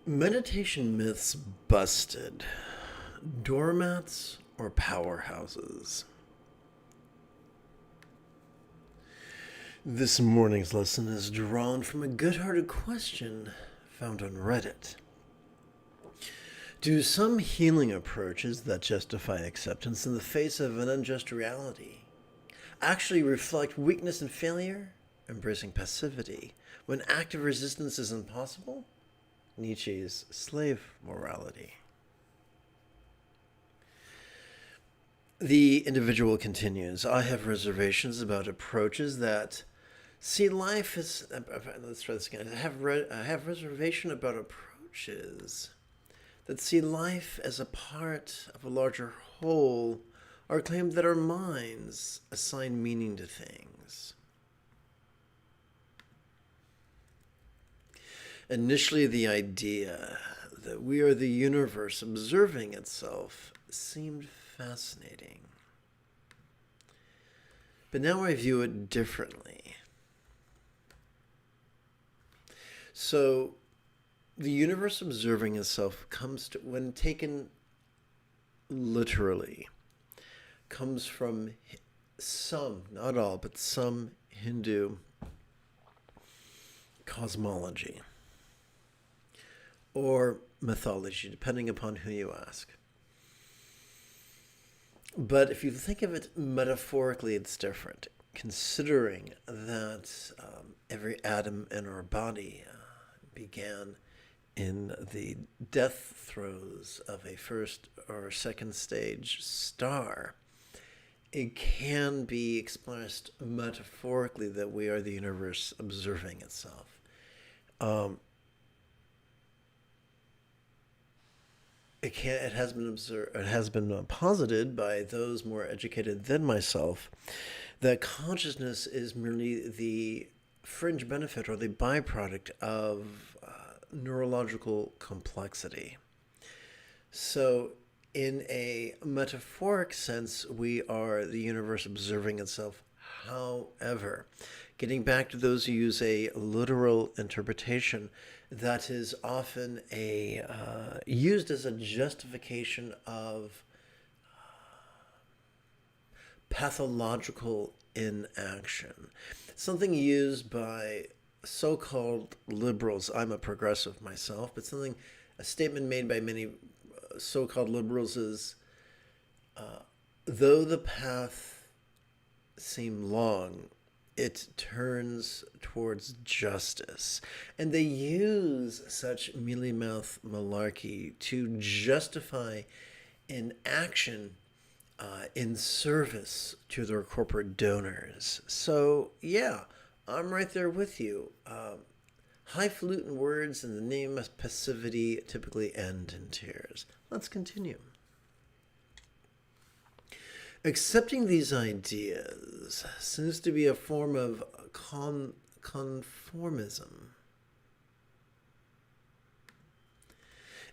Meditation myths busted. Doormats or powerhouses? This morning's lesson is drawn from a good-hearted question found on Reddit. Do some healing approaches that justify acceptance in the face of an unjust reality actually reflect weakness and failure, embracing passivity, when active resistance is impossible? Nietzsche's slave morality. The individual continues, I have reservations about approaches that see life as... Let's try this again. I have reservation about approaches that see life as a part of a larger whole, or claim that our minds assign meaning to things. Initially, the idea that we are the universe observing itself seemed fascinating. But now I view it differently. So, the universe observing itself comes to, when taken literally, comes from some, not all, but some Hindu cosmology or mythology, depending upon who you ask. But if you think of it metaphorically, it's different, considering that every atom in our body began in the death throes of a first or second stage star. It can be expressed metaphorically that we are the universe observing itself. It has been posited by those more educated than myself that consciousness is merely the fringe benefit or the byproduct of neurological complexity. So in a metaphoric sense, we are the universe observing itself. However, getting back to those who use a literal interpretation, that is often used as a justification of pathological inaction. Something used by so-called liberals. I'm a progressive myself, but a statement made by many so-called liberals is, though the path seem long, it turns towards justice. And they use such mealy-mouth malarkey to justify an action in service to their corporate donors. So, yeah, I'm right there with you. Highfalutin words in the name of passivity typically end in tears. Let's continue. Accepting these ideas seems to be a form of conformism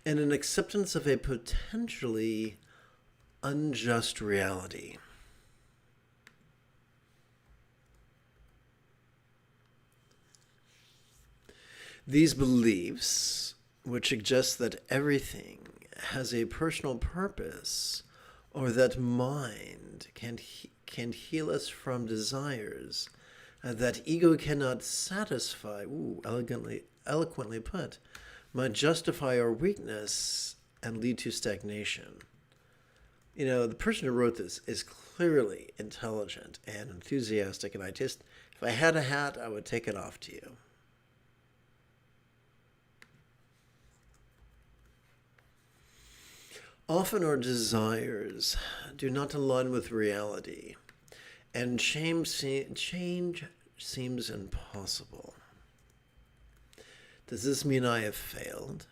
and an acceptance of a potentially unjust reality. These beliefs, which suggest that everything has a personal purpose, or that mind can heal us from desires that ego cannot satisfy, eloquently put, might justify our weakness and lead to stagnation. You know, the person who wrote this is clearly intelligent and enthusiastic, and if I had a hat, I would take it off to you. Often our desires do not align with reality, and change seems impossible. Does this mean I have failed?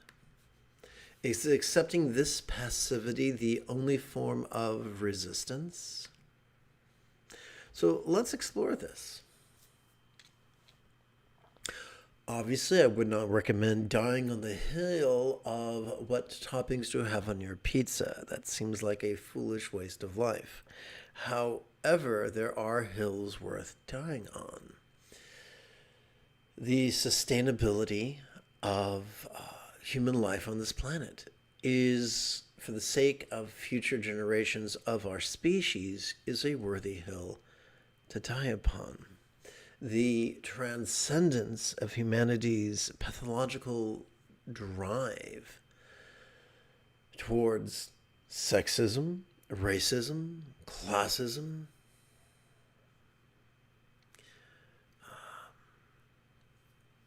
Is accepting this passivity the only form of resistance? So let's explore this. Obviously, I would not recommend dying on the hill of what toppings to have on your pizza. That seems like a foolish waste of life. However, there are hills worth dying on. The sustainability of human life on this planet is, for the sake of future generations of our species, is a worthy hill to die upon. The transcendence of humanity's pathological drive towards sexism, racism, classism,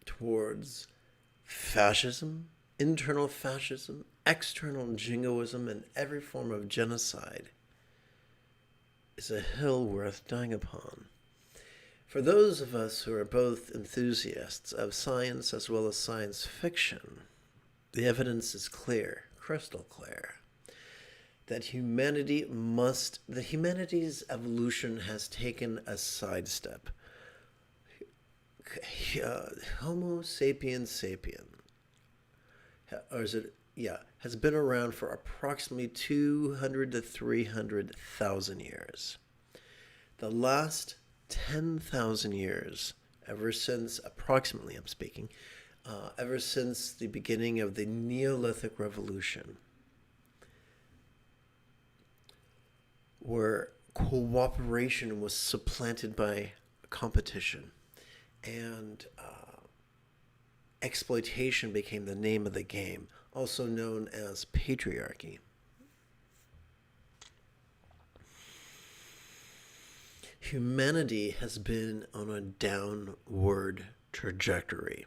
towards fascism, internal fascism, external jingoism, and every form of genocide is a hill worth dying upon. For those of us who are both enthusiasts of science as well as science fiction, the evidence is clear, crystal clear, that humanity's evolution has taken a sidestep. Homo sapiens sapien, or is it, yeah, has been around for approximately 200 to 300,000 years. The last 10,000 years, ever since, approximately I'm speaking, ever since the beginning of the Neolithic Revolution, where cooperation was supplanted by competition, and exploitation became the name of the game, also known as patriarchy. Humanity has been on a downward trajectory.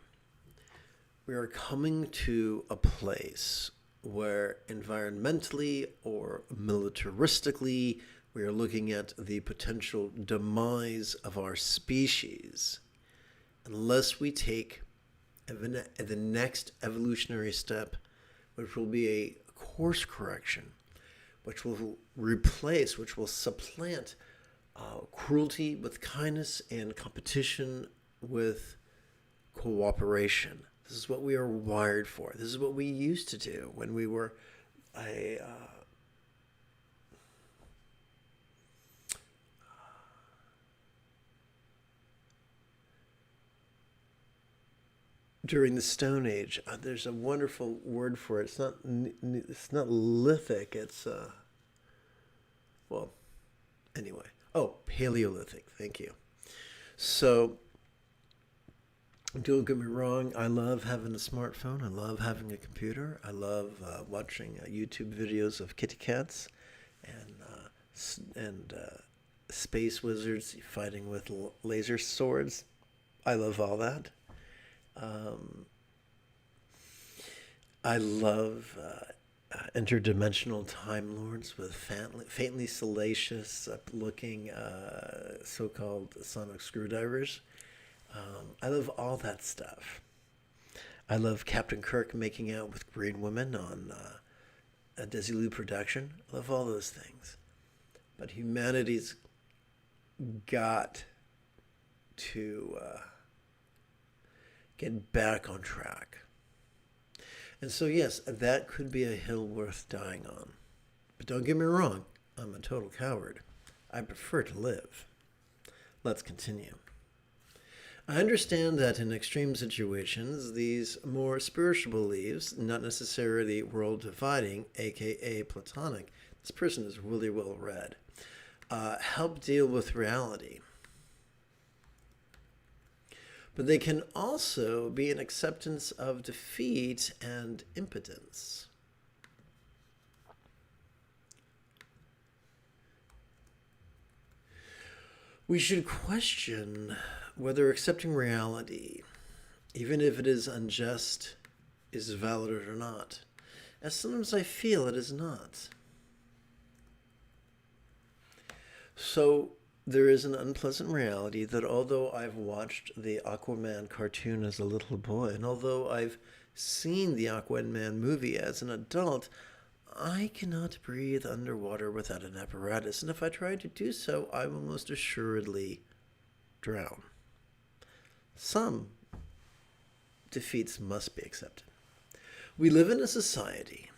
We are coming to a place where environmentally or militaristically we are looking at the potential demise of our species unless we take the next evolutionary step, which will be a course correction, which will replace, which will supplant cruelty with kindness and competition with cooperation. This is what we are wired for. This is what we used to do when we were during the Stone Age. There's a wonderful word for it. It's not lithic. It's well, anyway. Oh, Paleolithic. Thank you. So, don't get me wrong. I love having a smartphone. I love having a computer. I love watching YouTube videos of kitty cats and space wizards fighting with laser swords. I love all that. I love interdimensional Time Lords with faintly salacious looking so-called sonic screwdrivers. I love all that stuff. I love Captain Kirk making out with green women on a Desilu production. I love all those things. But humanity's got to get back on track. And so, yes, that could be a hill worth dying on. But don't get me wrong, I'm a total coward. I prefer to live. Let's continue. I understand that in extreme situations, these more spiritual beliefs, not necessarily world dividing, aka Platonic, this person is really well read, help deal with reality. But they can also be an acceptance of defeat and impotence. We should question whether accepting reality, even if it is unjust, is valid or not, as sometimes I feel it is not. So, there is an unpleasant reality that although I've watched the Aquaman cartoon as a little boy, and although I've seen the Aquaman movie as an adult, I cannot breathe underwater without an apparatus, and if I try to do so, I will most assuredly drown. Some defeats must be accepted. We live in a society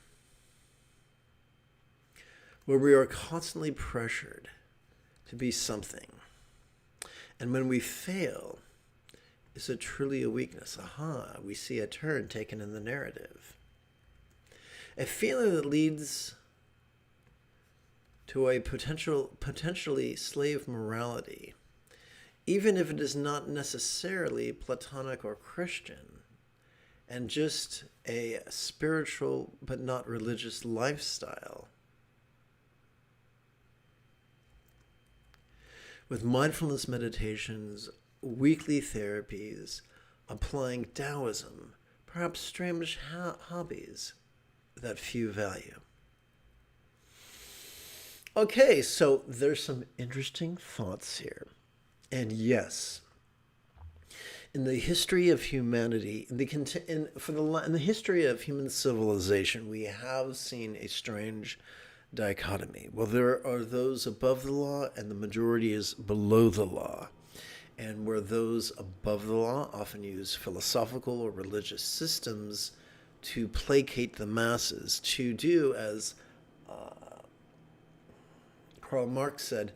where we are constantly pressured to be something. And when we fail, Is it truly a weakness? Aha, we see a turn taken in the narrative. A feeling that leads to a potentially slave morality, even if it is not necessarily Platonic or Christian, and just a spiritual but not religious lifestyle. With mindfulness meditations, weekly therapies, applying Taoism, perhaps strange hobbies that few value. Okay, so there's some interesting thoughts here. And yes, in the history of humanity, in the history of human civilization, we have seen a strange dichotomy. Well, there are those above the law, and the majority is below the law. And where those above the law often use philosophical or religious systems to placate the masses, to do as Karl Marx said,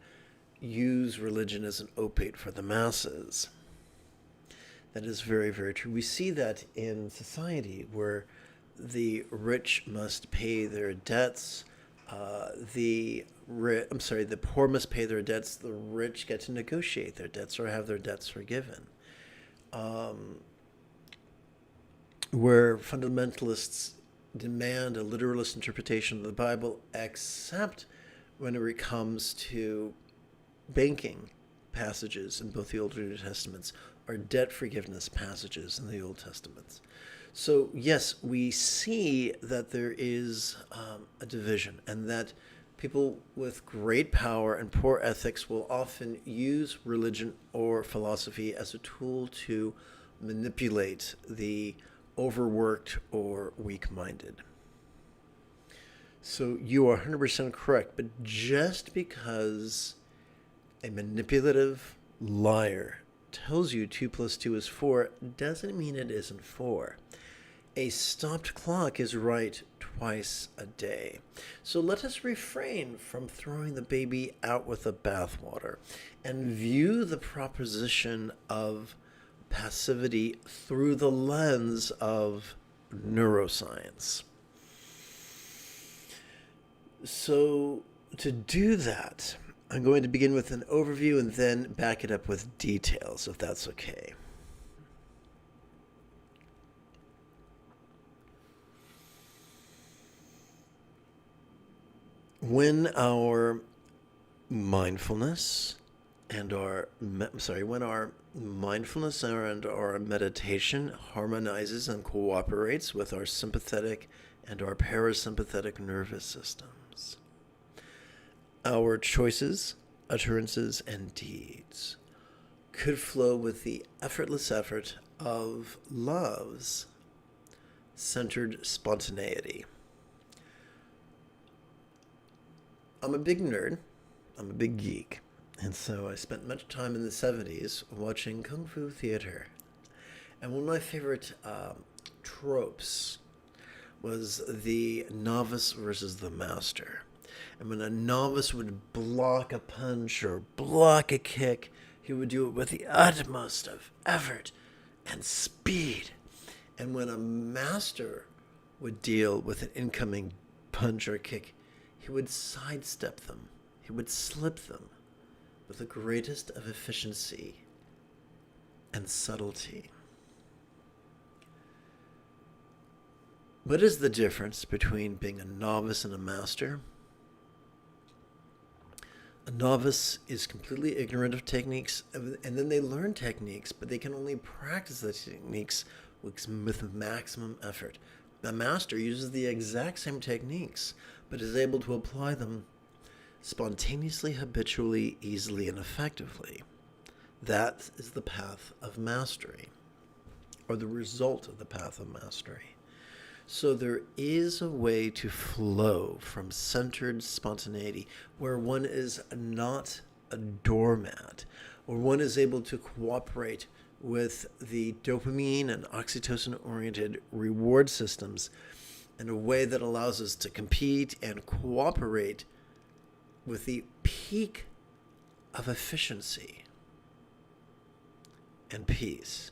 use religion as an opiate for the masses. That is very, very true. We see that in society where the rich must pay their debts, the poor must pay their debts, the rich get to negotiate their debts or have their debts forgiven. Where fundamentalists demand a literalist interpretation of the Bible, except whenever it comes to banking passages in both the Old and New Testaments, or debt forgiveness passages in the Old Testaments. So yes, we see that there is a division, and that people with great power and poor ethics will often use religion or philosophy as a tool to manipulate the overworked or weak-minded. So you are 100% correct, but just because a manipulative liar tells you 2 + 2 is 4 doesn't mean it isn't 4. A stopped clock is right twice a day. So let us refrain from throwing the baby out with the bathwater and view the proposition of passivity through the lens of neuroscience. So to do that, I'm going to begin with an overview and then back it up with details, if that's okay. When our mindfulness and our meditation harmonizes and cooperates with our sympathetic and our parasympathetic nervous systems, our choices, utterances, and deeds could flow with the effortless effort of love's centered spontaneity. I'm a big nerd. I'm a big geek. And so I spent much time in the 70s watching Kung Fu theater. And one of my favorite tropes was the novice versus the master. And when a novice would block a punch or block a kick, he would do it with the utmost of effort and speed. And when a master would deal with an incoming punch or kick, he would sidestep them. He would slip them with the greatest of efficiency and subtlety. What is the difference between being a novice and a master? A novice is completely ignorant of techniques, and then they learn techniques, but they can only practice the techniques with maximum effort. The master uses the exact same techniques, but is able to apply them spontaneously, habitually, easily, and effectively. That is the path of mastery, or the result of the path of mastery. So there is a way to flow from centered spontaneity where one is not a doormat, or one is able to cooperate with the dopamine and oxytocin-oriented reward systems in a way that allows us to compete and cooperate with the peak of efficiency and peace.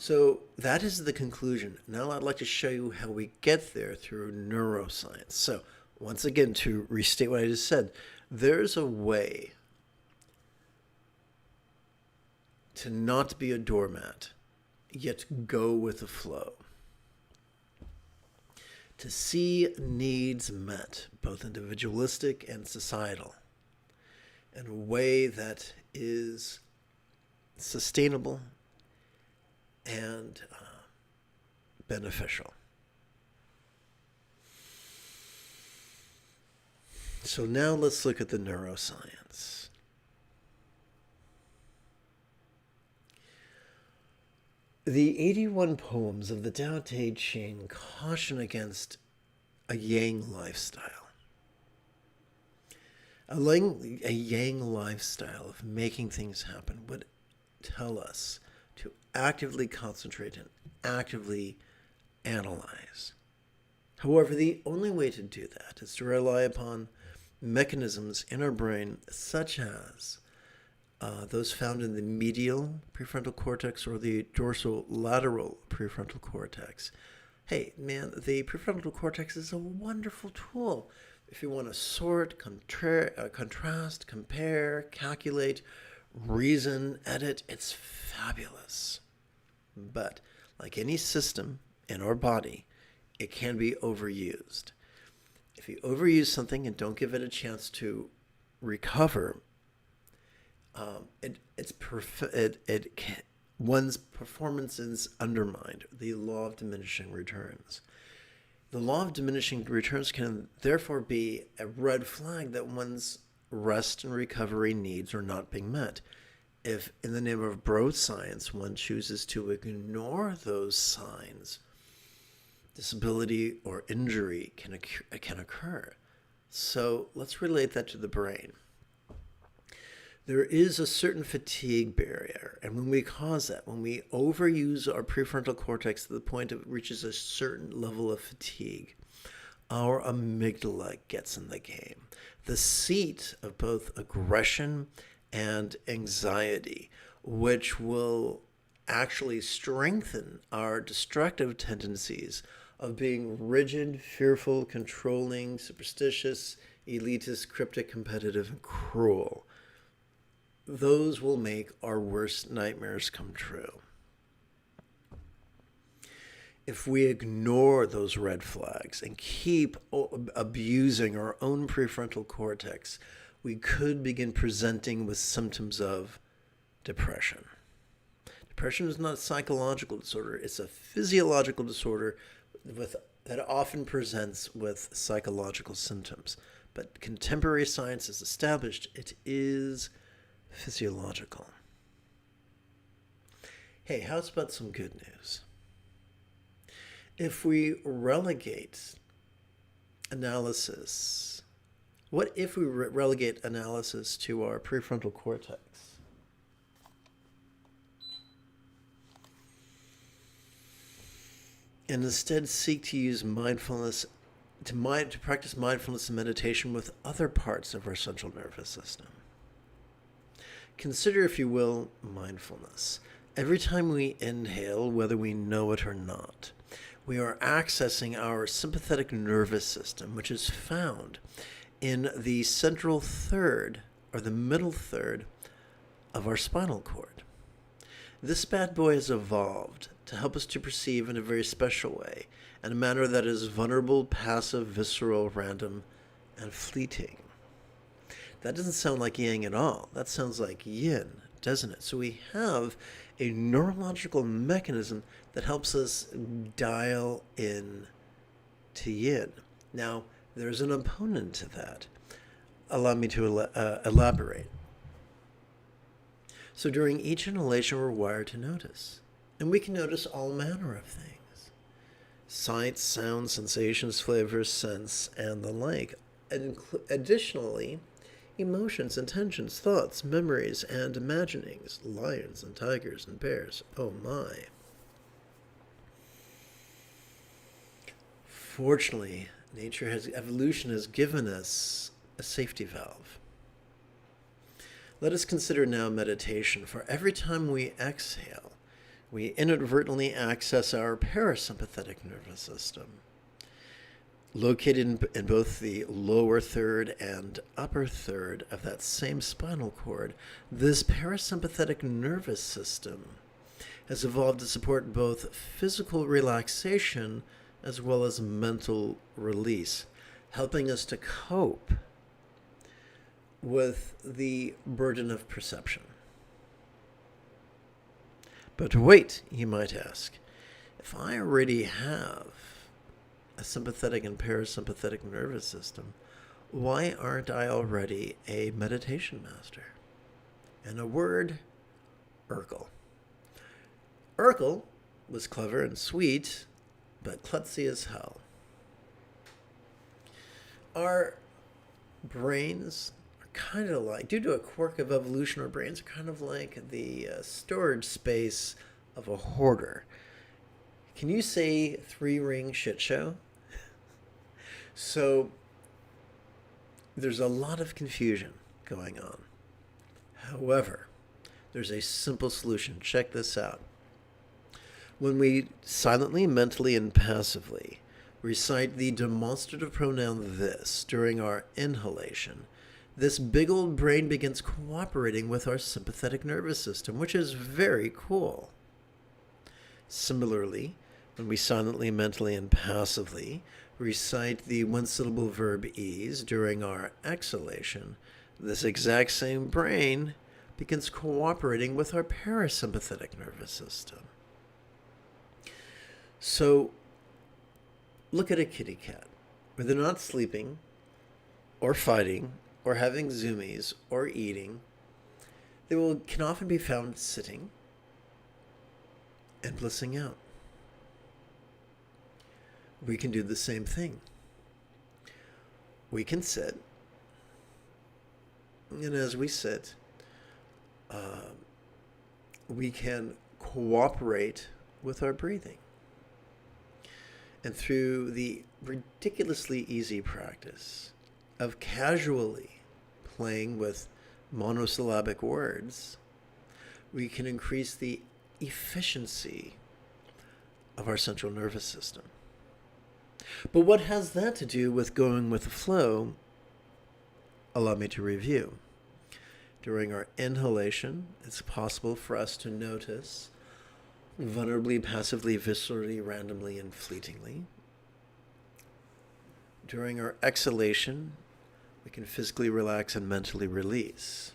So that is the conclusion. Now I'd like to show you how we get there through neuroscience. So once again, to restate what I just said, there's a way to not be a doormat, yet go with the flow. To see needs met, both individualistic and societal, in a way that is sustainable and beneficial. So now let's look at the neuroscience. The 81 poems of the Tao Te Ching caution against a yang lifestyle. A yang lifestyle of making things happen would tell us to actively concentrate and actively analyze. However, the only way to do that is to rely upon mechanisms in our brain such as those found in the medial prefrontal cortex or the dorsolateral prefrontal cortex. Hey, man, the prefrontal cortex is a wonderful tool. If you want to sort, contrast, compare, calculate, reason, edit, it's fabulous. But like any system in our body, it can be overused. If you overuse something and don't give it a chance to recover, one's performance is undermined. The law of diminishing returns. The law of diminishing returns can therefore be a red flag that one's rest and recovery needs are not being met. If, in the name of bro science, one chooses to ignore those signs, disability or injury can occur. So let's relate that to the brain. There is a certain fatigue barrier, and when we cause that, when we overuse our prefrontal cortex to the point it reaches a certain level of fatigue, our amygdala gets in the game, the seat of both aggression and anxiety, which will actually strengthen our destructive tendencies of being rigid, fearful, controlling, superstitious, elitist, cryptic, competitive, and cruel. Those will make our worst nightmares come true. If we ignore those red flags and keep abusing our own prefrontal cortex, we could begin presenting with symptoms of depression. Depression is not a psychological disorder. It's a physiological disorder that often presents with psychological symptoms. But contemporary science has established it is physiological. Hey, how's about some good news? If we relegate analysis, what if we relegate analysis to our prefrontal cortex? And instead seek to use mindfulness, to practice mindfulness and meditation with other parts of our central nervous system. Consider, if you will, mindfulness. Every time we inhale, whether we know it or not, we are accessing our sympathetic nervous system, which is found in the central third, or the middle third, of our spinal cord. This bad boy has evolved to help us to perceive in a very special way, in a manner that is vulnerable, passive, visceral, random, and fleeting. That doesn't sound like yang at all. That sounds like yin, doesn't it? So we have a neurological mechanism that helps us dial in to yin. Now, there's an opponent to that. Allow me to elaborate. So during each inhalation, we're wired to notice. And we can notice all manner of things. Sights, sounds, sensations, flavors, scents, and the like. Additionally, emotions, intentions, thoughts, memories, and imaginings. Lions and tigers and bears. Oh my. Fortunately, evolution has given us a safety valve. Let us consider now meditation. For every time we exhale, we inadvertently access our parasympathetic nervous system. Located in both the lower third and upper third of that same spinal cord, this parasympathetic nervous system has evolved to support both physical relaxation as well as mental release, helping us to cope with the burden of perception. But wait, you might ask, if I already have a sympathetic and parasympathetic nervous system, why aren't I already a meditation master? And a word, Urkel. Urkel was clever and sweet, but klutzy as hell. Our brains are kind of like, due to a quirk of evolution, our brains are kind of like the storage space of a hoarder. Can you say 3-ring shit show? So there's a lot of confusion going on. However, there's a simple solution. Check this out. When we silently, mentally, and passively recite the demonstrative pronoun this during our inhalation, this big old brain begins cooperating with our sympathetic nervous system, which is very cool. Similarly, when we silently, mentally, and passively recite the one-syllable verb ease during our exhalation, this exact same brain begins cooperating with our parasympathetic nervous system. So, look at a kitty cat. When they're not sleeping, or fighting, or having zoomies, or eating, they can often be found sitting and blissing out. We can do the same thing. We can sit, and as we sit, we can cooperate with our breathing. And through the ridiculously easy practice of casually playing with monosyllabic words, we can increase the efficiency of our central nervous system. But what has that to do with going with the flow? Allow me to review. During our inhalation, it's possible for us to notice vulnerably, passively, viscerally, randomly, and fleetingly. During our exhalation, we can physically relax and mentally release.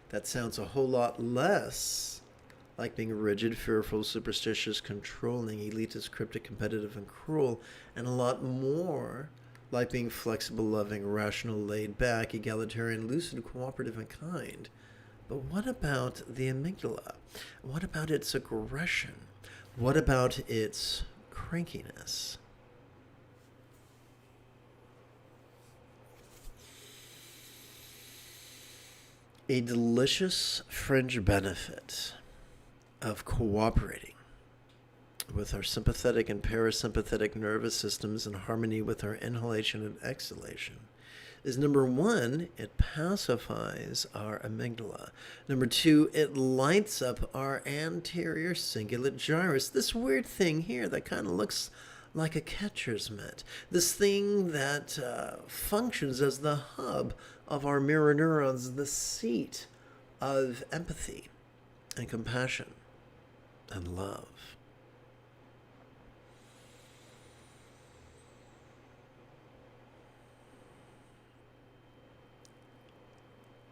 That sounds a whole lot less like being rigid, fearful, superstitious, controlling, elitist, cryptic, competitive, and cruel, and a lot more like being flexible, loving, rational, laid back, egalitarian, lucid, cooperative, and kind. But what about the amygdala? What about its aggression? What about its crankiness? A delicious fringe benefit of cooperating with our sympathetic and parasympathetic nervous systems in harmony with our inhalation and exhalation is, number one, it pacifies our amygdala. Number two, it lights up our anterior cingulate gyrus, this weird thing here that kind of looks like a catcher's mitt, this thing that functions as the hub of our mirror neurons, the seat of empathy and compassion and love.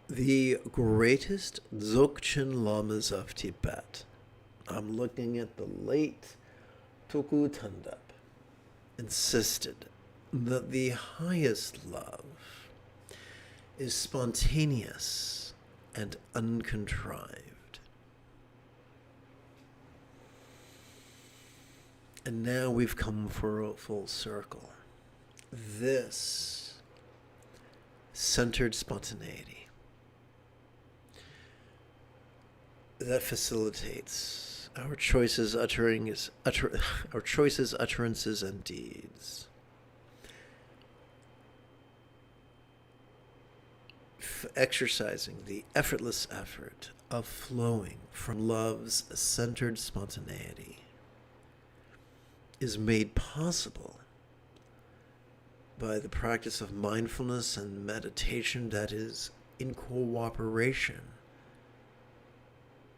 The greatest Dzogchen lamas of Tibet, I'm looking at the late Tulku Thondop, insisted that the highest love is spontaneous and uncontrived. And now we've come for a full circle. This centered spontaneity that facilitates our choices, utterances, and deeds exercising the effortless effort of flowing from love's centered spontaneity is made possible by the practice of mindfulness and meditation that is in cooperation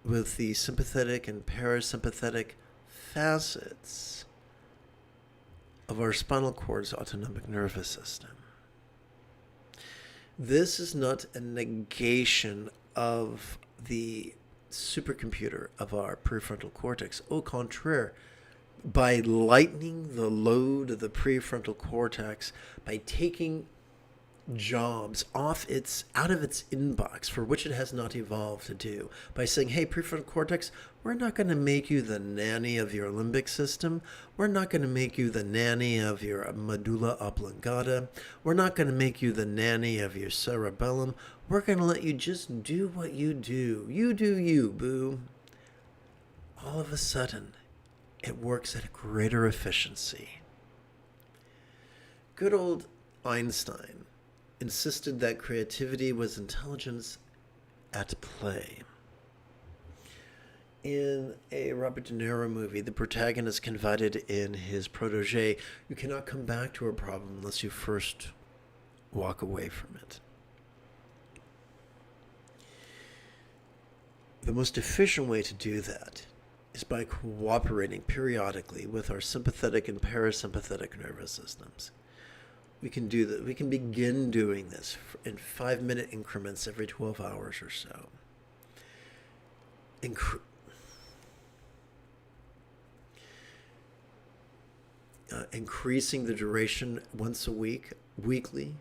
with the sympathetic and parasympathetic facets of our spinal cord's autonomic nervous system. This is not a negation of the supercomputer of our prefrontal cortex. Au contraire, by lightening the load of the prefrontal cortex, by taking jobs out of its inbox for which it has not evolved to do, by saying, hey, prefrontal cortex, we're not going to make you the nanny of your limbic system. We're not going to make you the nanny of your medulla oblongata. We're not going to make you the nanny of your cerebellum. We're going to let you just do what you do. You do you, boo. All of a sudden, it works at a greater efficiency. Good old Einstein insisted that creativity was intelligence at play. In a Robert De Niro movie, the protagonist confided in his protege, you cannot come back to a problem unless you first walk away from it. The most efficient way to do that is by cooperating periodically with our sympathetic and parasympathetic nervous systems. We can do that. We can begin doing this in 5-minute increments every 12 hours or so. Increasing the duration once a week, weekly,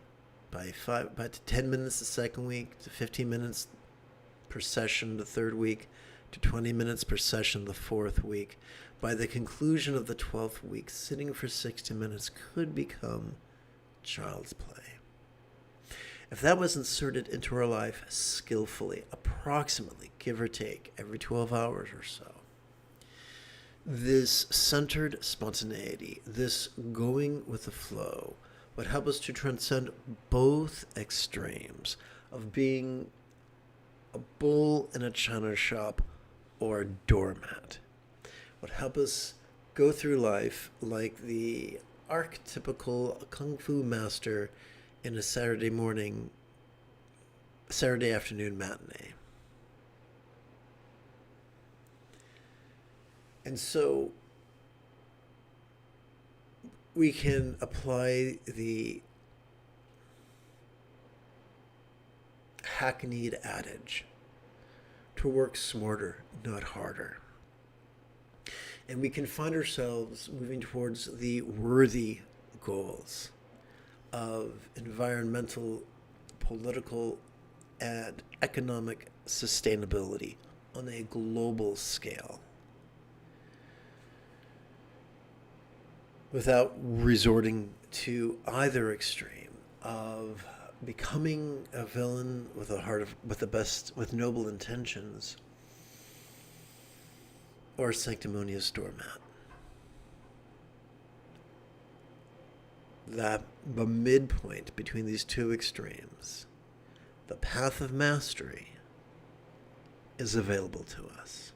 by 10 minutes the second week, to 15 minutes per session the third week, to 20 minutes per session the fourth week. By the conclusion of the 12th week, sitting for 60 minutes could become child's play. If that was inserted into our life skillfully, approximately, give or take, every 12 hours or so, this centered spontaneity, this going with the flow, would help us to transcend both extremes of being a bull in a china shop or a doormat. Would help us go through life like the archetypical kung fu master in a Saturday afternoon matinee. And so we can apply the hackneyed adage to work smarter, not harder. And we can find ourselves moving towards the worthy goals of environmental, political, and economic sustainability on a global scale, without resorting to either extreme of becoming a villain with noble intentions, or a sanctimonious doormat. The midpoint between these two extremes, the path of mastery, is available to us.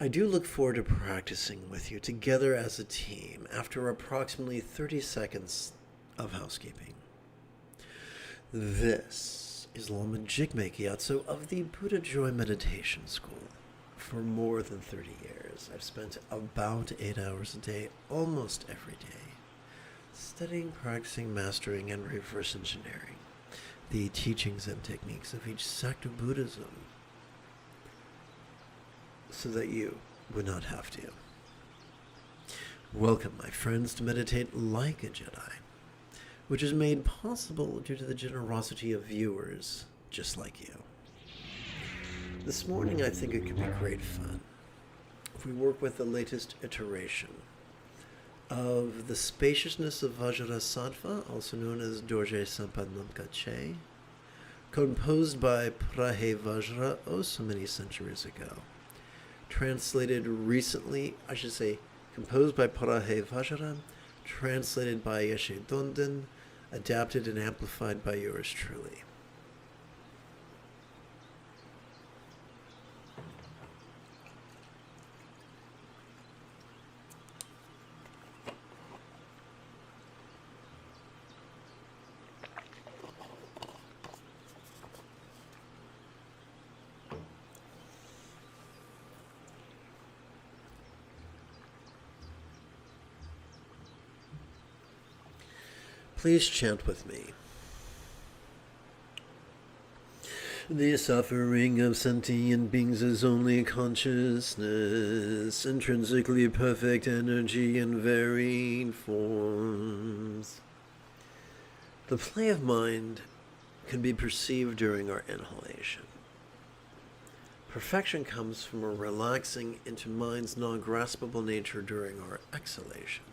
I do look forward to practicing with you together as a team after approximately 30 seconds of housekeeping. This is Lama Jigme Gyatso of the Buddha Joy Meditation School. For more than 30 years, I've spent about 8 hours a day, almost every day, studying, practicing, mastering, and reverse engineering the teachings and techniques of each sect of Buddhism, so that you would not have to. Welcome, my friends, to meditate like a Jedi, which is made possible due to the generosity of viewers just like you. This morning, I think it could be great fun if we work with the latest iteration of the spaciousness of Vajrasattva, also known as Dorje Sampadnamkache, composed by Prahe Vajra so many centuries ago. Translated recently, composed by Prahe Vajra, translated by Yeshe Donden, adapted and amplified by yours truly. Please chant with me. The suffering of sentient beings is only consciousness, intrinsically perfect energy in varied forms. The play of mind can be perceived during our inhalation. Perfection comes from a relaxing into mind's non-graspable nature during our exhalation.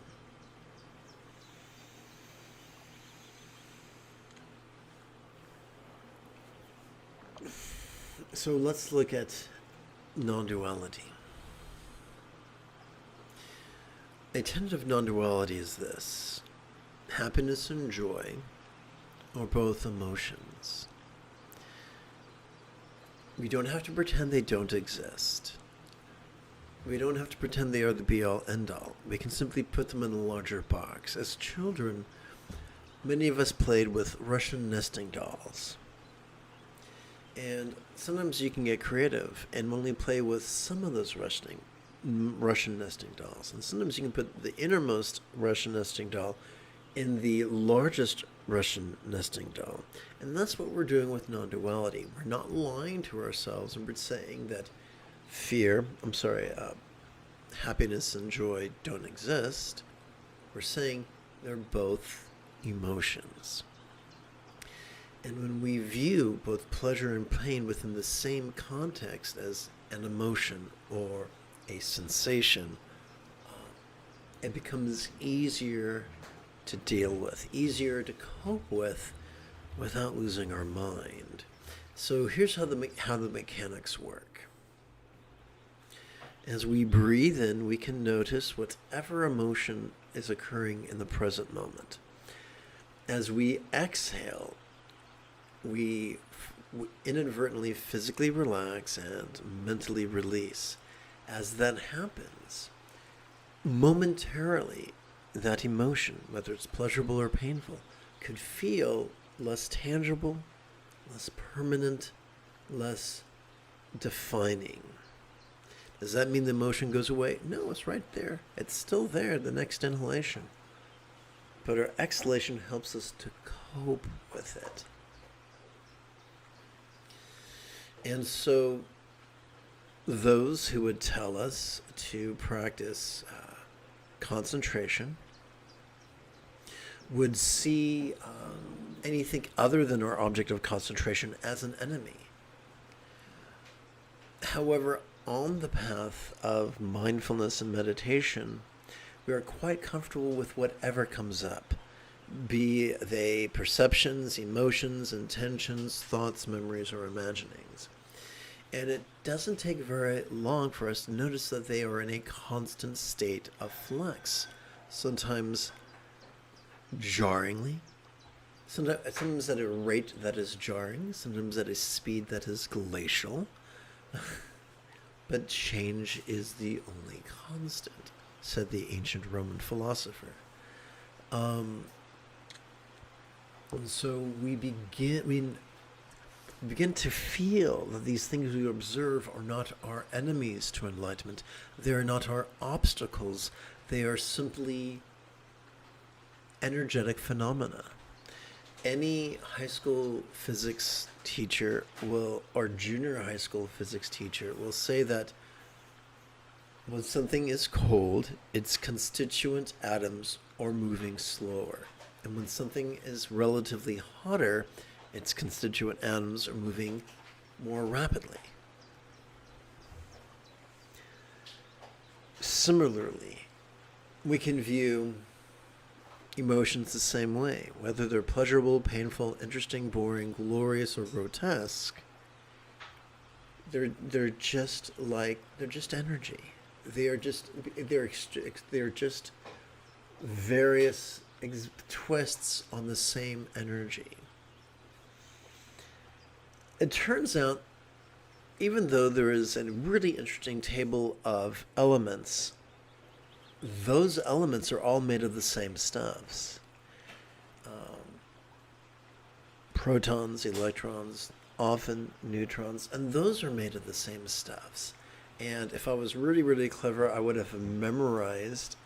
So let's look at non-duality. A tenet of non-duality is this: happiness and joy are both emotions. We don't have to pretend they don't exist. We don't have to pretend they are the be-all, end-all. We can simply put them in a larger box. As children, many of us played with Russian nesting dolls. And sometimes you can get creative and only play with some of those Russian nesting dolls. And sometimes you can put the innermost Russian nesting doll in the largest Russian nesting doll. And that's what we're doing with non-duality. We're not lying to ourselves, and we're saying that happiness and joy don't exist. We're saying they're both emotions. And when we view both pleasure and pain within the same context as an emotion or a sensation, it becomes easier to deal with, easier to cope with, without losing our mind. So here's how the mechanics work. As we breathe in, we can notice whatever emotion is occurring in the present moment. As we exhale, we inadvertently physically relax and mentally release. As that happens, momentarily, that emotion, whether it's pleasurable or painful, could feel less tangible, less permanent, less defining. Does that mean the emotion goes away? No, it's right there. It's still there the next inhalation. But our exhalation helps us to cope with it. And so those who would tell us to practice concentration would see anything other than our object of concentration as an enemy. However, on the path of mindfulness and meditation, we are quite comfortable with whatever comes up, be they perceptions, emotions, intentions, thoughts, memories, or imaginings. And it doesn't take very long for us to notice that they are in a constant state of flux, sometimes jarringly, sometimes at a rate that is jarring, sometimes at a speed that is glacial. But change is the only constant, said the ancient Roman philosopher. And so we begin to feel that these things we observe are not our enemies to enlightenment. They are not our obstacles. They are simply energetic phenomena. Any high school physics teacher or junior high school physics teacher will say that when something is cold, its constituent atoms are moving slower. And when something is relatively hotter, its constituent atoms are moving more rapidly. Similarly, we can view emotions the same way, whether they're pleasurable, painful, interesting, boring, glorious, or grotesque. They're just energy. They're just various twists on the same energy. It turns out, even though there is a really interesting table of elements, those elements are all made of the same stuffs. Protons, electrons, often neutrons, and those are made of the same stuffs. And if I was really, really clever, I would have memorized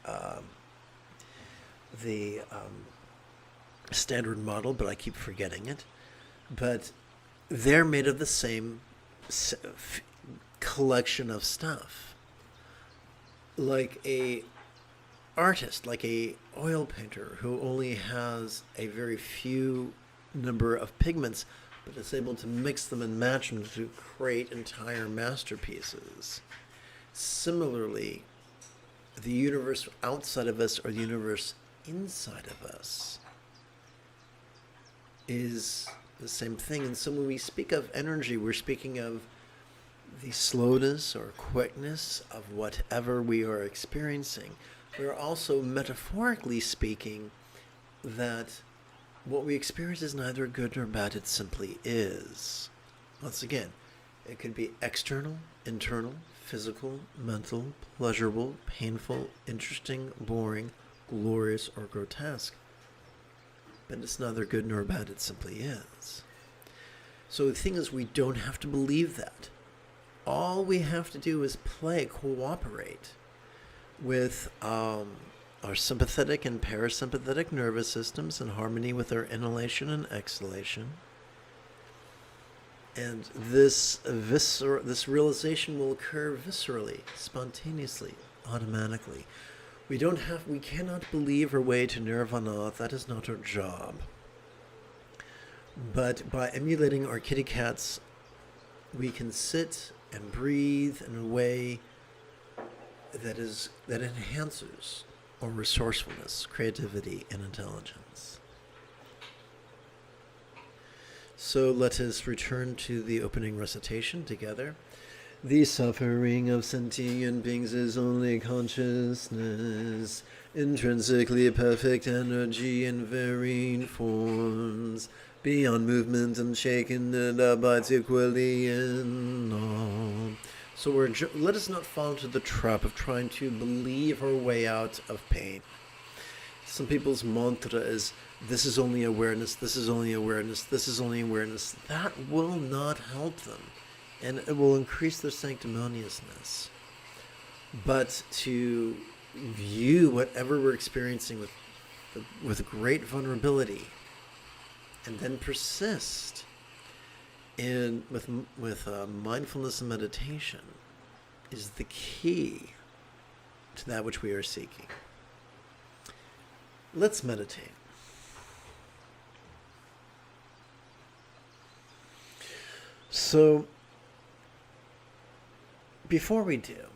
the standard model, but I keep forgetting it. But they're made of the same collection of stuff. Like a artist, like a oil painter who only has a very few number of pigments, but is able to mix them and match them to create entire masterpieces. Similarly, the universe outside of us or the universe inside of us is the same thing. And so when we speak of energy, we're speaking of the slowness or quickness of whatever we are experiencing. We're also metaphorically speaking that what we experience is neither good nor bad, it simply is. Once again, it could be external, internal, physical, mental, pleasurable, painful, interesting, boring, glorious, or grotesque. But it's neither good nor bad, it simply is. So the thing is, we don't have to believe that. All we have to do is cooperate with our sympathetic and parasympathetic nervous systems in harmony with our inhalation and exhalation. And this realization will occur viscerally, spontaneously, automatically. We cannot believe our way to nirvana. That is not our job. But by emulating our kitty cats, we can sit and breathe in a way that enhances our resourcefulness, creativity, and intelligence. So let us return to the opening recitation together. The suffering of sentient beings is only consciousness, intrinsically perfect energy in varying forms, beyond movement and shaken and abides equally in all. So let us not fall into the trap of trying to believe our way out of pain. Some people's mantra is, this is only awareness, this is only awareness, this is only awareness. That will not help them, and it will increase their sanctimoniousness. But to view whatever we're experiencing with great vulnerability, and then persist with mindfulness and meditation, is the key to that which we are seeking. Let's meditate. So, before we do,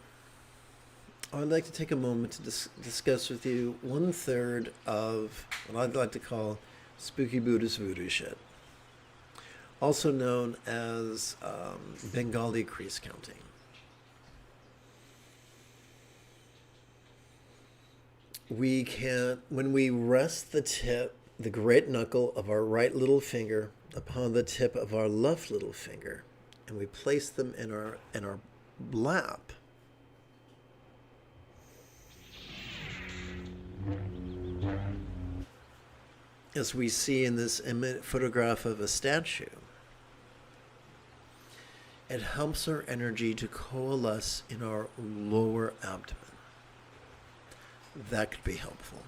I'd like to take a moment to discuss with you 1/3 of what I'd like to call spooky Buddhist voodoo shit, also known as Bengali crease counting. When we rest the great knuckle of our right little finger upon the tip of our left little finger, and we place them in our lap, as we see in this photograph of a statue, it helps our energy to coalesce in our lower abdomen. That could be helpful.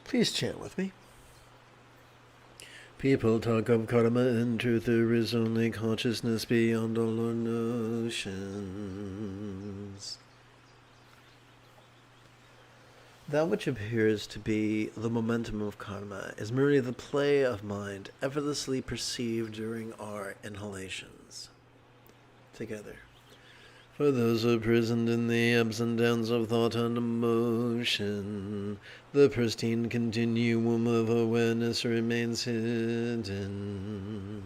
Please chant with me. People talk of karma, in truth there is only consciousness beyond all our notions. That which appears to be the momentum of karma is merely the play of mind effortlessly perceived during our inhalations. Together. For those imprisoned in the ups and downs of thought and emotion, the pristine continuum of awareness remains hidden.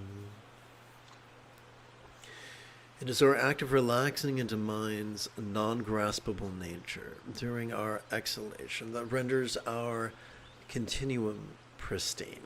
It is our act of relaxing into mind's non-graspable nature during our exhalation that renders our continuum pristine.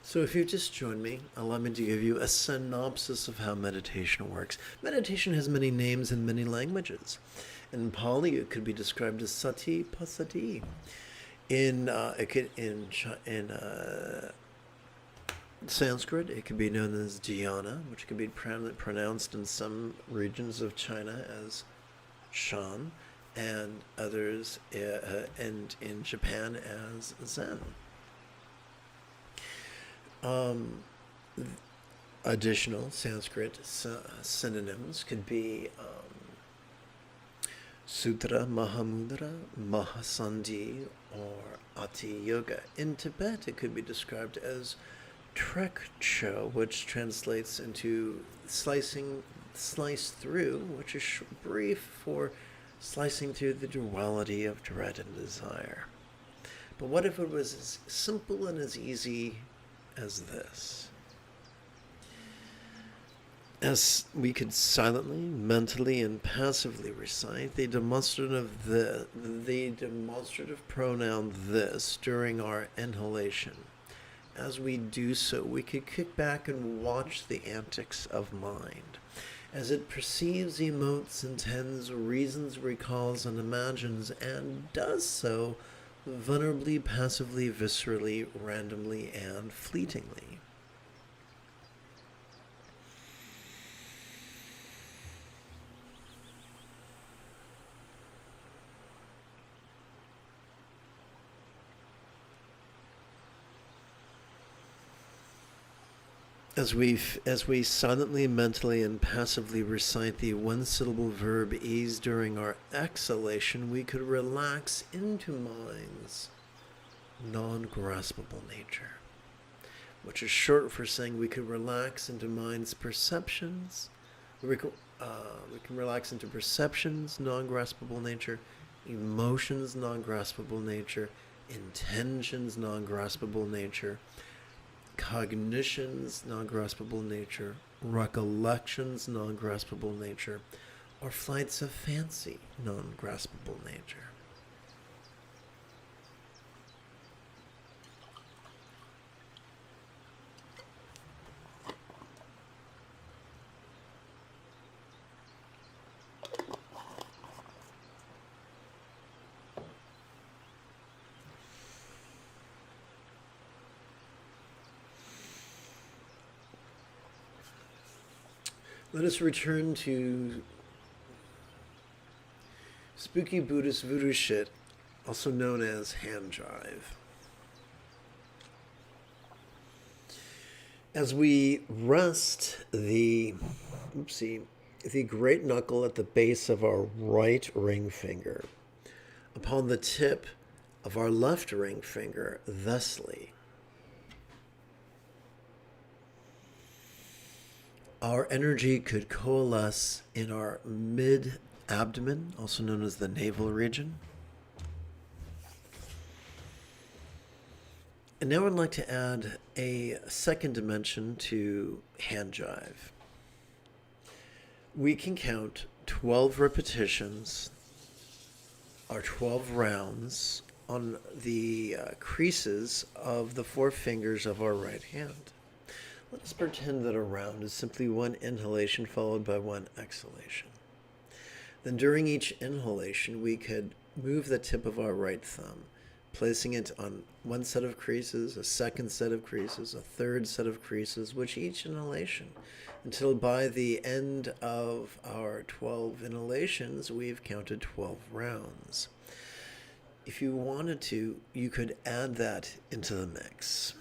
So if you've just joined me, allow me to give you a synopsis of how meditation works. Meditation has many names in many languages. In Pali, it could be described as sati pasati. In Sanskrit, it could be known as dhyana, which could be pronounced in some regions of China as shan, and others and in Japan as zen. Additional Sanskrit synonyms could be Sutra, Mahamudra, Mahasandhi, or Ati Yoga. In Tibet, it could be described as Trek Cho, which translates into slice through, which is brief for slicing through the duality of dread and desire. But what if it was as simple and as easy as this? As we could silently, mentally, and passively recite the demonstrative pronoun this during our inhalation. As we do so, we could kick back and watch the antics of mind. As it perceives, emotes, intends, reasons, recalls, and imagines, and does so vulnerably, passively, viscerally, randomly, and fleetingly. As we silently, mentally, and passively recite the one-syllable verb ease during our exhalation, we could relax into mind's non-graspable nature, which is short for saying we could relax into mind's perceptions. We can relax into perceptions, non-graspable nature, emotions, non-graspable nature, intentions, non-graspable nature, cognitions, non-graspable nature, recollections, non-graspable nature, or flights of fancy, non-graspable nature. Let us return to spooky Buddhist voodoo shit, also known as hand jive. As we rest the great knuckle at the base of our right ring finger upon the tip of our left ring finger thusly, our energy could coalesce in our mid-abdomen, also known as the navel region. And now I'd like to add a second dimension to hand jive. We can count 12 repetitions or 12 rounds on the creases of the four fingers of our right hand. Let us pretend that a round is simply one inhalation followed by one exhalation. Then during each inhalation, we could move the tip of our right thumb, placing it on one set of creases, a second set of creases, a third set of creases, with each inhalation, until by the end of our 12 inhalations, we've counted 12 rounds. If you wanted to, you could add that into the mix.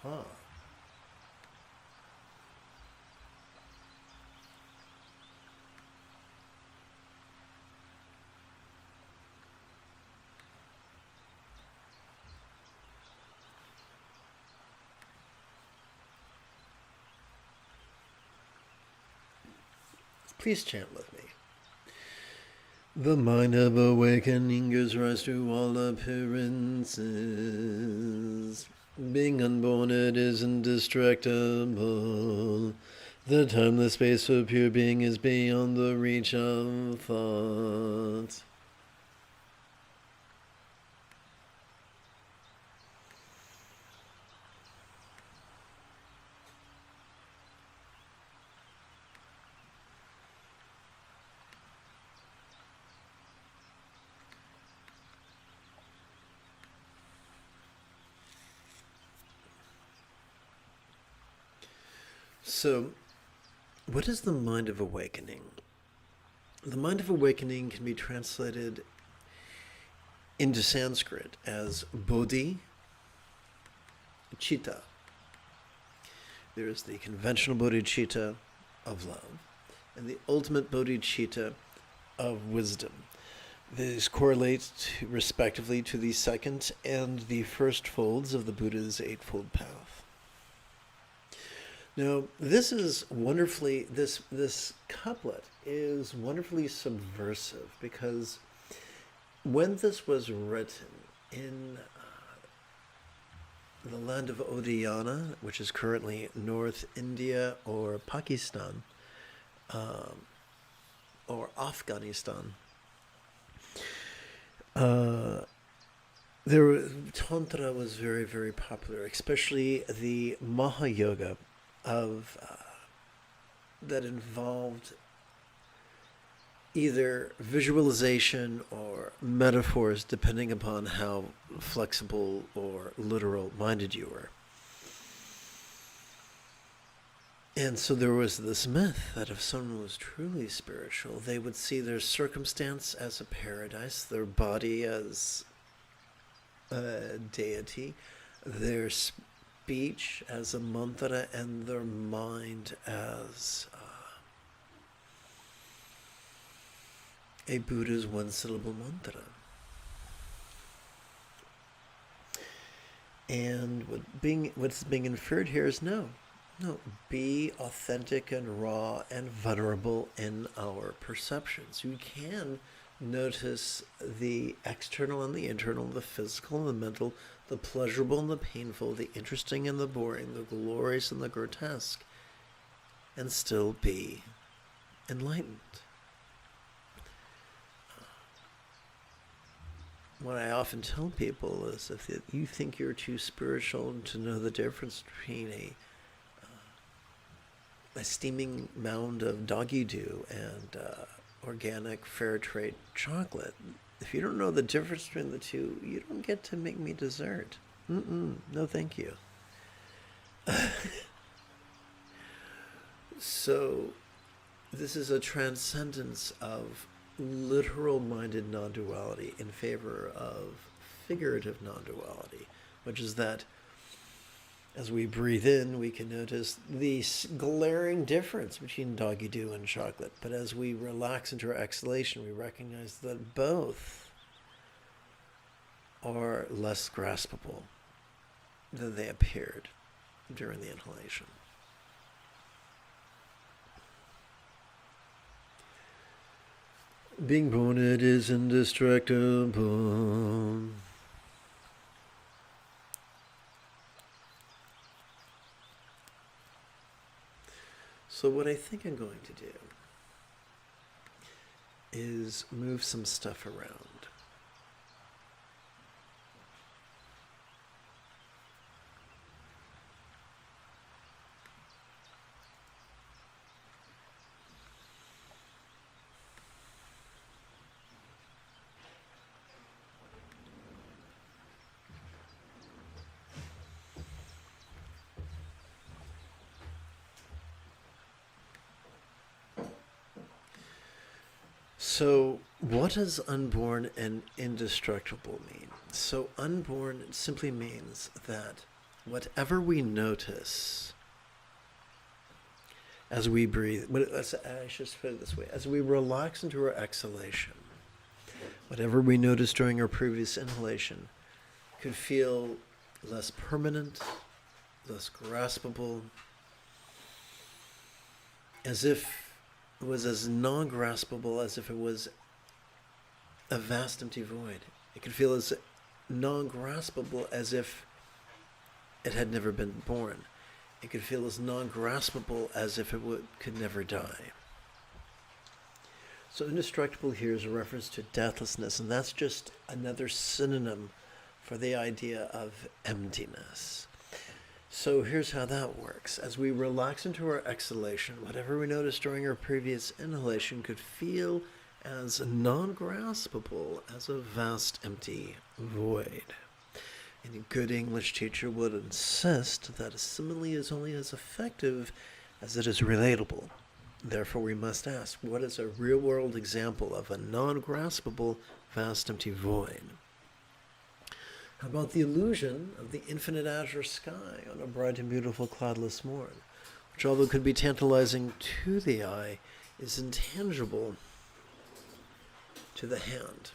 Huh. Please chant with me. The mind of awakening gives rise to all appearances. Being unborn, it is indestructible. The timeless space of pure being is beyond the reach of thought. So, what is the mind of awakening? The mind of awakening can be translated into Sanskrit as bodhi, chitta. There is the conventional bodhicitta of love and the ultimate bodhicitta of wisdom. These correlate respectively to the second and the first folds of the Buddha's Eightfold Path. Now, this couplet is wonderfully subversive, because when this was written in the land of Odiyana, which is currently North India or Pakistan, or Afghanistan, Tantra was very, very popular, especially the Mahayoga that involved either visualization or metaphors, depending upon how flexible or literal minded you were. And so there was this myth that if someone was truly spiritual, they would see their circumstance as a paradise, their body as a deity, their speech as a mantra, and their mind as a Buddha's one-syllable mantra. And what's being inferred here is no, be authentic and raw and vulnerable in our perceptions. You can notice the external and the internal, the physical and the mental, the pleasurable and the painful, the interesting and the boring, the glorious and the grotesque, and still be enlightened. What I often tell people is, if you think you're too spiritual to know the difference between a steaming mound of doggy dew and organic fair trade chocolate, if you don't know the difference between the two, you don't get to make me dessert. No, thank you. So this is a transcendence of literal-minded non-duality in favor of figurative non-duality, which is that as we breathe in, we can notice the glaring difference between doggy dew and chocolate. But as we relax into our exhalation, we recognize that both are less graspable than they appeared during the inhalation. Being born, it is indestructible. So what I think I'm going to do is move some stuff around. So what does unborn and indestructible mean? So unborn simply means that whatever we notice as we breathe, I should put it this way, as we relax into our exhalation, whatever we notice during our previous inhalation could feel less permanent, less graspable, as if it was as non-graspable as if it was a vast empty void. It could feel as non-graspable as if it had never been born. It could feel as non-graspable as if it could never die. So indestructible here is a reference to deathlessness, and that's just another synonym for the idea of emptiness. So here's how that works. As we relax into our exhalation, whatever we noticed during our previous inhalation could feel as non-graspable as a vast empty void. And a good English teacher would insist that a simile is only as effective as it is relatable. Therefore, we must ask, what is a real-world example of a non-graspable, vast empty void? How about the illusion of the infinite azure sky on a bright and beautiful cloudless morn, which, although could be tantalizing to the eye, is intangible to the hand?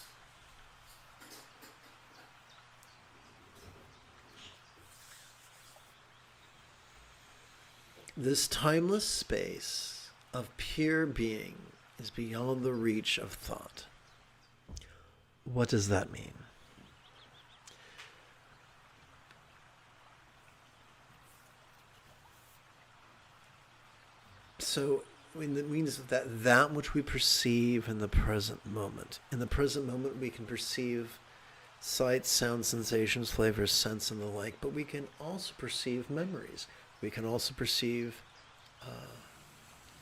This timeless space of pure being is beyond the reach of thought. What does that mean? So it means that which we perceive in the present moment. In the present moment, we can perceive sight, sound, sensations, flavors, scents, and the like, but we can also perceive memories. We can also perceive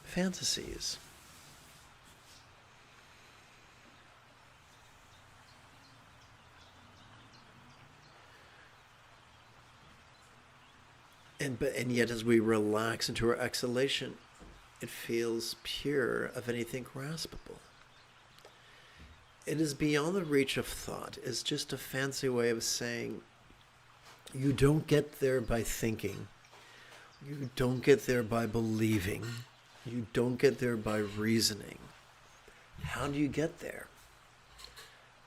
fantasies. And yet, as we relax into our exhalation, it feels pure of anything graspable. It is beyond the reach of thought. It's just a fancy way of saying you don't get there by thinking. You don't get there by believing. You don't get there by reasoning. How do you get there?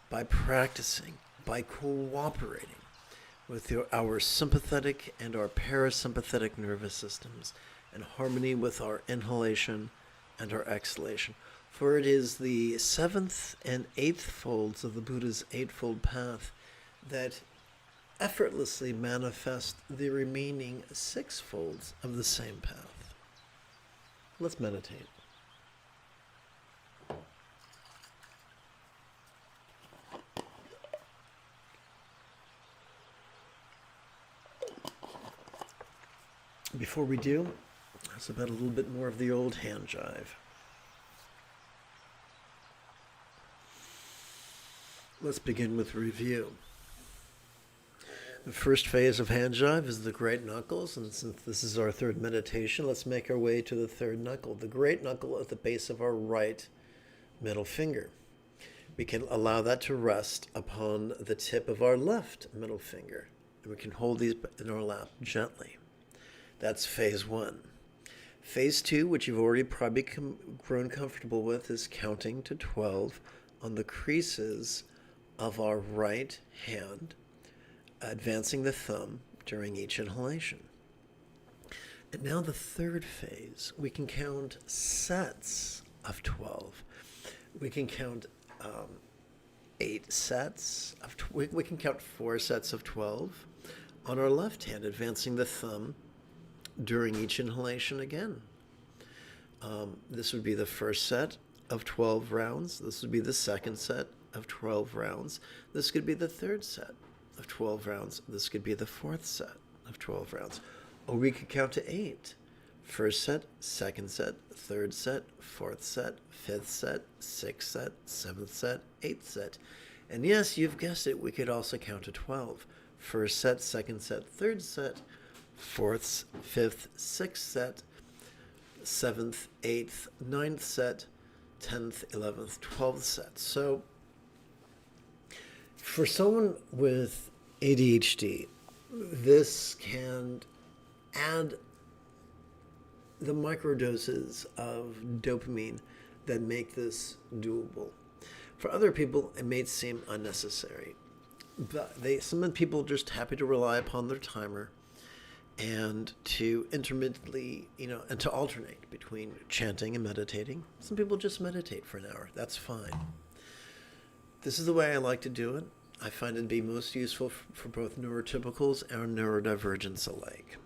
By practicing, by cooperating with our sympathetic and our parasympathetic nervous systems in harmony with our inhalation and our exhalation. For it is the seventh and eighth folds of the Buddha's Eightfold Path that effortlessly manifest the remaining six folds of the same path. Let's meditate. Before we do, let's about a little bit more of the old hand jive. Let's begin with review. The first phase of hand jive is the great knuckles, and since this is our third meditation, let's make our way to the third knuckle, the great knuckle at the base of our right middle finger. We can allow that to rest upon the tip of our left middle finger, and we can hold these in our lap gently. That's phase one. Phase two, which you've already probably grown comfortable with, is counting to 12 on the creases of our right hand, advancing the thumb during each inhalation. And now the third phase, we can count sets of 12. We can count 8 sets of we can count 4 sets of 12 on our left hand, advancing the thumb during each inhalation again. This would be the first set of 12 rounds. This would be the second set of 12 rounds. This could be the third set of 12 rounds. This could be the fourth set of 12 rounds. Or we could count to 8. First set, second set, third set, fourth set, fifth set, sixth set, seventh set, eighth set. And yes, you've guessed it, we could also count to 12. First set, second set, third set, fourth, fifth, sixth set, seventh, eighth, ninth set, 10th, 11th, 12th set. So for someone with ADHD, this can add the microdoses of dopamine that make this doable. For other people, it may seem unnecessary. But some people are just happy to rely upon their timer and to intermittently, and to alternate between chanting and meditating. Some people just meditate for an hour. That's fine. This is the way I like to do it. I find it to be most useful for both neurotypicals and neurodivergents alike.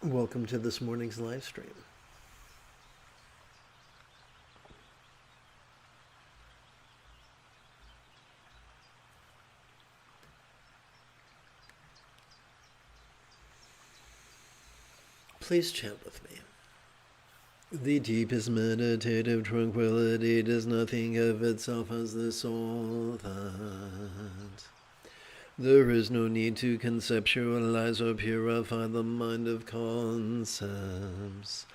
Welcome to this morning's live stream. Please chant with me. The deepest meditative tranquility does not think of itself as this or that. There is no need to conceptualize or purify the mind of concepts.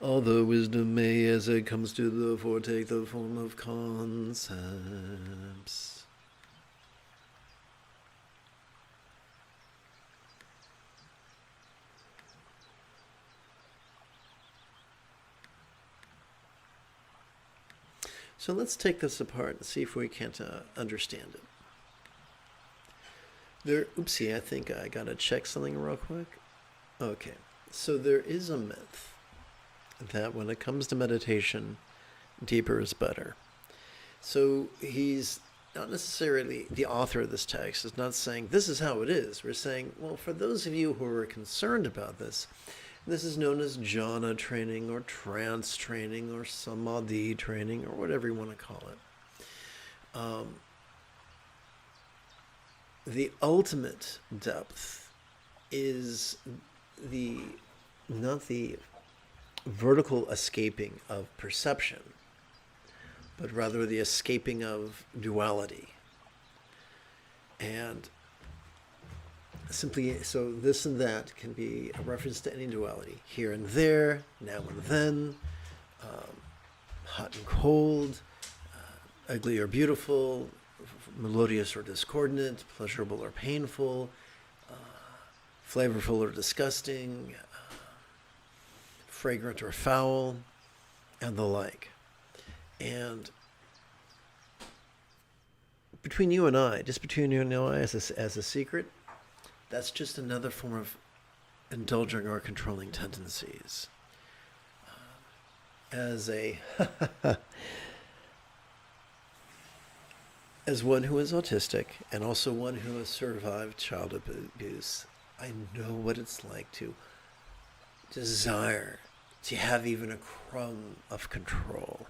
Although wisdom may, as it comes to the fore, take the form of concepts. So let's take this apart and see if we can't understand it. Oopsie, I think I gotta check something real quick. Okay, so there is a myth that when it comes to meditation, deeper is better. So he's not necessarily, the author of this text is not saying this is how it is. We're saying, well, for those of you who are concerned about this, this is known as jhana training or trance training or samadhi training or whatever you want to call it. The ultimate depth is not the vertical escaping of perception, but rather the escaping of duality. And simply, so this and that can be a reference to any duality. Here and there, now and then, hot and cold, ugly or beautiful, melodious or discordant, pleasurable or painful, flavorful or disgusting, fragrant or foul, and the like. And between you and I, just between you and I as a secret, that's just another form of indulging our controlling tendencies. As one who is autistic and also one who has survived child abuse, I know what it's like to desire to have even a crumb of control.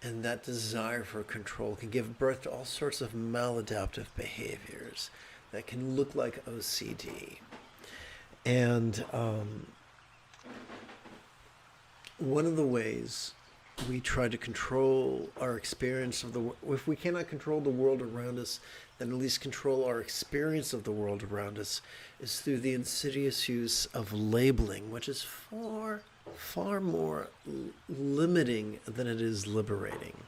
And that desire for control can give birth to all sorts of maladaptive behaviors that can look like OCD. And one of the ways we try to control our experience of the world, if we cannot control the world around us, then at least control our experience of the world around us, is through the insidious use of labeling, which is far, far more limiting than it is liberating.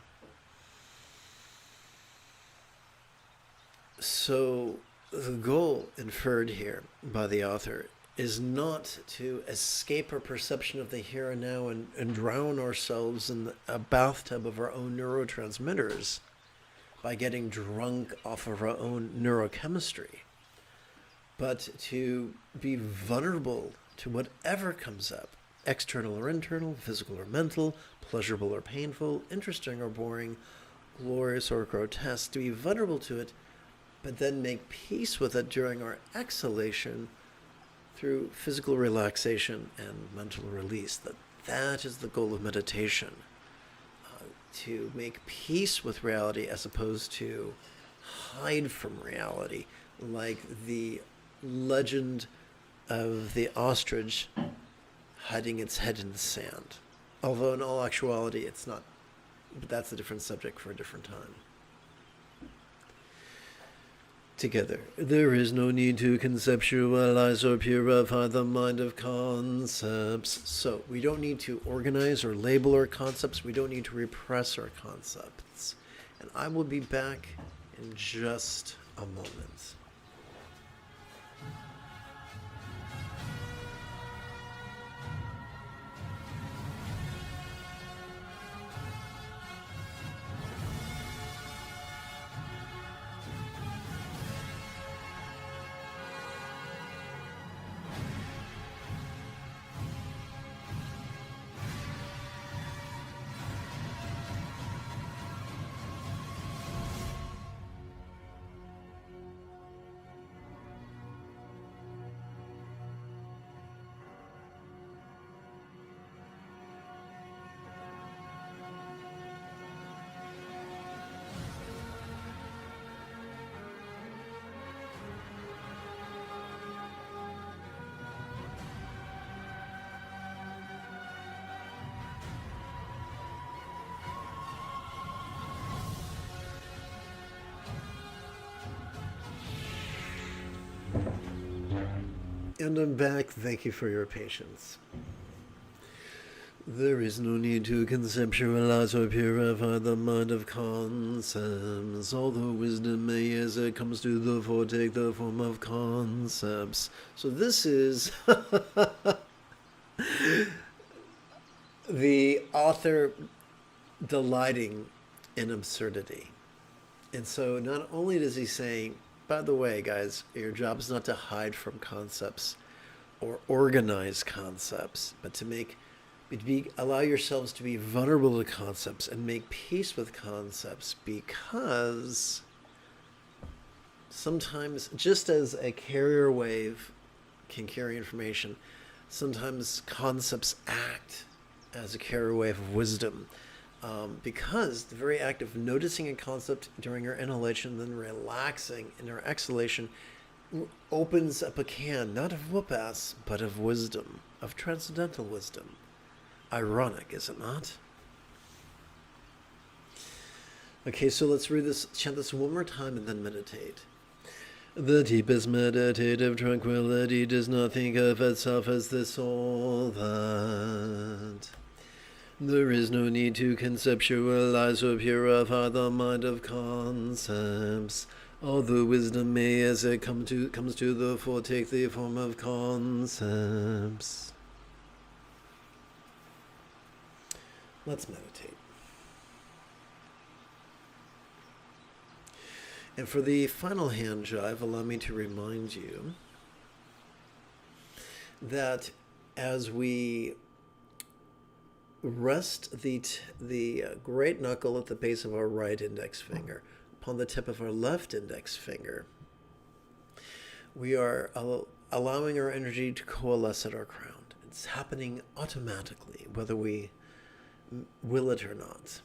So the goal inferred here by the author is not to escape our perception of the here and now and drown ourselves in a bathtub of our own neurotransmitters by getting drunk off of our own neurochemistry, but to be vulnerable to whatever comes up, external or internal, physical or mental, pleasurable or painful, interesting or boring, glorious or grotesque, to be vulnerable to it, but then make peace with it during our exhalation through physical relaxation and mental release. That is the goal of meditation, to make peace with reality as opposed to hide from reality, like the legend of the ostrich hiding its head in the sand. Although in all actuality it's not, but that's a different subject for a different time. Together, there is no need to conceptualize or purify the mind of concepts. So we don't need to organize or label our concepts. We don't need to repress our concepts. And I will be back in just a moment. And I'm back. Thank you for your patience. There is no need to conceptualize or purify the mind of concepts, although wisdom may, as it comes to the fore, take the form of concepts. So this is the author delighting in absurdity. And so not only does he say, by the way, guys, your job is not to hide from concepts or organize concepts, but to allow yourselves to be vulnerable to concepts and make peace with concepts, because sometimes, just as a carrier wave can carry information, sometimes concepts act as a carrier wave of wisdom. Because the very act of noticing a concept during our inhalation, then relaxing in our exhalation, opens up a can, not of whoop-ass, but of wisdom, of transcendental wisdom. Ironic, is it not? Okay, so let's chant this one more time and then meditate. The deepest meditative tranquility does not think of itself as this or that. There is no need to conceptualize or purify the mind of concepts, although wisdom may, as it comes to the fore, take the form of concepts. Let's meditate. And for the final hand jive, allow me to remind you that as we rest the great knuckle at the base of our right index finger upon the tip of our left index finger, we are allowing our energy to coalesce at our crown. It's happening automatically, whether we will it or not.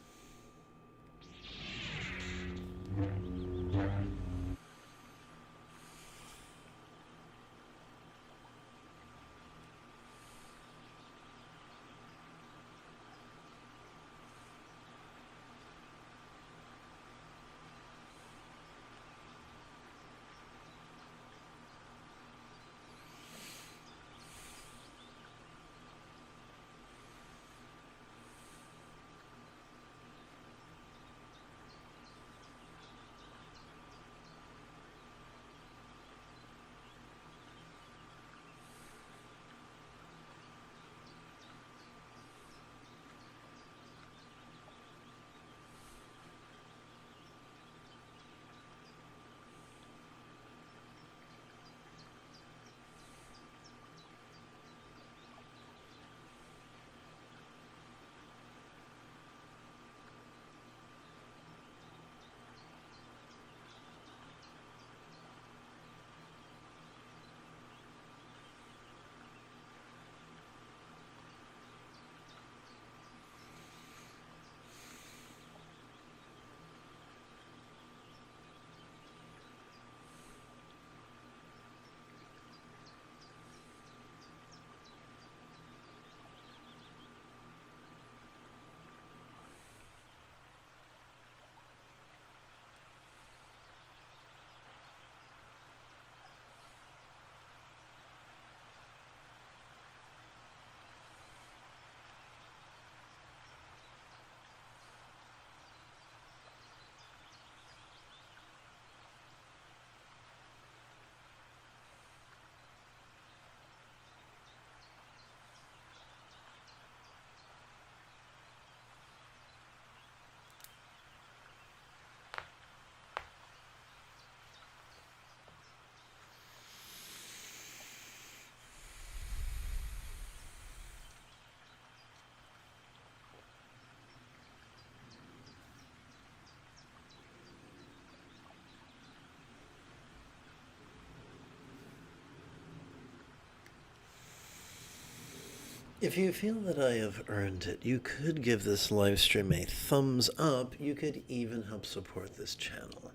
If you feel that I have earned it, you could give this live stream a thumbs up. You could even help support this channel.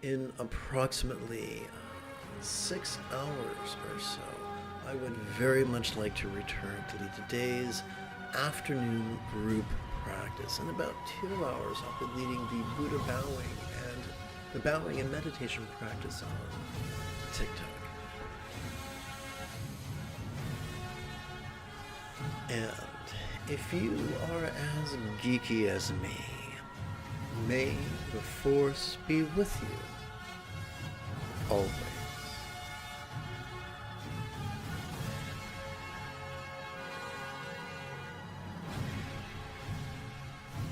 In approximately 6 hours or so, I would very much like to return to today's afternoon group practice. In about 2 hours, I'll be leading the Buddha bowing and the bowing and meditation practice on TikTok. And if you are as geeky as me, may the Force be with you always.